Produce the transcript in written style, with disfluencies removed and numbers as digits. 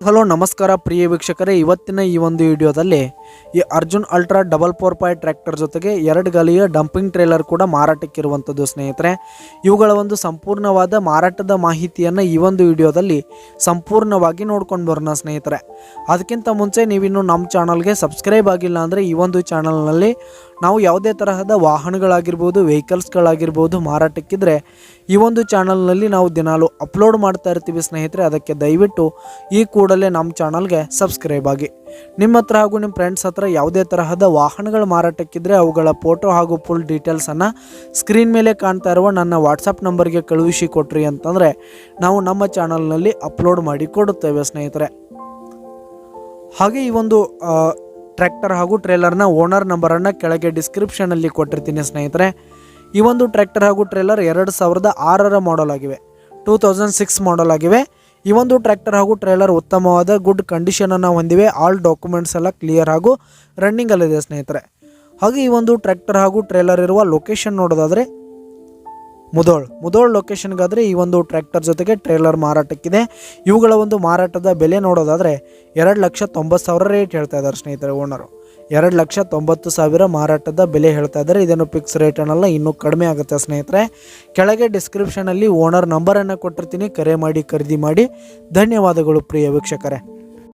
Hello ನಮಸ್ಕಾರ ಪ್ರಿಯ ವೀಕ್ಷಕರೇ, ಇವತ್ತಿನ ಈ ಒಂದು ವಿಡಿಯೋದಲ್ಲಿ ಈ ಅರ್ಜುನ್ ಅಲ್ಟ್ರಾ 4x4 ಟ್ರ್ಯಾಕ್ಟರ್ ಜೊತೆಗೆ 2 ಗಾಲಿಯ ಡಂಪಿಂಗ್ ಟ್ರೇಲರ್ ಕೂಡ ಮಾರಾಟಕ್ಕಿರುವಂಥದ್ದು ಸ್ನೇಹಿತರೆ. ಇವುಗಳ ಒಂದು ಸಂಪೂರ್ಣವಾದ ಮಾರಾಟದ ಮಾಹಿತಿಯನ್ನು ಈ ಒಂದು ವಿಡಿಯೋದಲ್ಲಿ ಸಂಪೂರ್ಣವಾಗಿ ನೋಡ್ಕೊಂಡು ಬರೋಣ ಸ್ನೇಹಿತರೆ. ಅದಕ್ಕಿಂತ ಮುಂಚೆ ನೀವಿನ್ನು ನಮ್ಮ ಚಾನಲ್ಗೆ ಸಬ್ಸ್ಕ್ರೈಬ್ ಆಗಿಲ್ಲ ಅಂದರೆ ಈ ಒಂದು ಚಾನಲ್ನಲ್ಲಿ ನಾವು ಯಾವುದೇ ತರಹದ ವಾಹನಗಳಾಗಿರ್ಬೋದು, ವೆಹಿಕಲ್ಸ್ಗಳಾಗಿರ್ಬೋದು ಮಾರಾಟಕ್ಕಿದ್ರೆ ಈ ಒಂದು ಚಾನಲ್ನಲ್ಲಿ ನಾವು ದಿನಾಲು ಅಪ್ಲೋಡ್ ಮಾಡ್ತಾ ಇರ್ತೀವಿ ಸ್ನೇಹಿತರೆ. ಅದಕ್ಕೆ ದಯವಿಟ್ಟು ಈ ಕೂಡಲೇ ನಮ್ಮ ಚಾನಲ್ಗೆ ಸಬ್ಸ್ಕ್ರೈಬ್ ಆಗಿ. ನಿಮ್ಮ ಹತ್ರ ಹಾಗೂ ನಿಮ್ಮ ಫ್ರೆಂಡ್ಸ್ ಹತ್ರ ಯಾವುದೇ ತರಹದ ವಾಹನಗಳು ಮಾರಾಟಕ್ಕಿದ್ರೆ ಅವುಗಳ ಫೋಟೋ ಹಾಗೂ ಫುಲ್ ಡೀಟೇಲ್ಸನ್ನು ಸ್ಕ್ರೀನ್ ಮೇಲೆ ಕಾಣ್ತಾ ಇರುವ ನನ್ನ ವಾಟ್ಸಪ್ ನಂಬರ್ಗೆ ಕಳುಹಿಸಿ ಕೊಟ್ರಿ ಅಂತಂದರೆ ನಾವು ನಮ್ಮ ಚಾನಲ್ನಲ್ಲಿ ಅಪ್ಲೋಡ್ ಮಾಡಿ ಕೊಡುತ್ತೇವೆ ಸ್ನೇಹಿತರೆ. ಹಾಗೆ ಈ ಒಂದು ಟ್ರ್ಯಾಕ್ಟರ್ ಹಾಗೂ ಟ್ರೇಲರ್ನ ಓನರ್ ನಂಬರನ್ನು ಕೆಳಗೆ ಡಿಸ್ಕ್ರಿಪ್ಷನಲ್ಲಿ ಕೊಟ್ಟಿರ್ತೀನಿ ಸ್ನೇಹಿತರೆ. ಈ ಒಂದು ಟ್ರ್ಯಾಕ್ಟರ್ ಹಾಗೂ ಟ್ರೇಲರ್ 2006ರ ಮಾಡಲ್ ಆಗಿವೆ, 2006 ಮಾಡಲ್ ಆಗಿವೆ. ಈ ಒಂದು ಟ್ರ್ಯಾಕ್ಟರ್ ಹಾಗೂ ಟ್ರೇಲರ್ ಉತ್ತಮವಾದ ಗುಡ್ ಕಂಡೀಷನನ್ನು ಹೊಂದಿವೆ. ಆಲ್ ಡಾಕ್ಯುಮೆಂಟ್ಸ್ ಎಲ್ಲ ಕ್ಲಿಯರ್ ಹಾಗೂ ರನ್ನಿಂಗಲ್ಲಿದೆ ಸ್ನೇಹಿತರೆ. ಹಾಗೆ ಈ ಒಂದು ಟ್ರ್ಯಾಕ್ಟರ್ ಹಾಗೂ ಟ್ರೇಲರ್ ಇರುವ ಲೊಕೇಶನ್ ನೋಡೋದಾದರೆ ಮುದೋಳ್ ಲೊಕೇಶನ್ಗಾದರೆ ಈ ಒಂದು ಟ್ರ್ಯಾಕ್ಟರ್ ಜೊತೆಗೆ ಟ್ರೇಲರ್ ಮಾರಾಟಕ್ಕಿದೆ. ಇವುಗಳ ಒಂದು ಮಾರಾಟದ ಬೆಲೆ ನೋಡೋದಾದರೆ 2,90,000 ರೇಟ್ ಹೇಳ್ತಾ ಇದ್ದಾರೆ ಸ್ನೇಹಿತರೆ. ಓನರು 2,90,000 ಮಾರಾಟದ ಬೆಲೆ ಹೇಳ್ತಾ ಇದ್ದಾರೆ. ಇದನ್ನು ಫಿಕ್ಸ್ ರೇಟ್ ಅನ್ನಲ್ಲ, ಇನ್ನೂ ಕಡಿಮೆ ಆಗುತ್ತೆ ಸ್ನೇಹಿತರೆ. ಕೆಳಗೆ ಡಿಸ್ಕ್ರಿಪ್ಷನಲ್ಲಿ ಓನರ್ ನಂಬರನ್ನು ಕೊಟ್ಟಿರ್ತೀನಿ, ಕರೆ ಮಾಡಿ ಖರೀದಿ ಮಾಡಿ. ಧನ್ಯವಾದಗಳು ಪ್ರಿಯ ವೀಕ್ಷಕರೇ.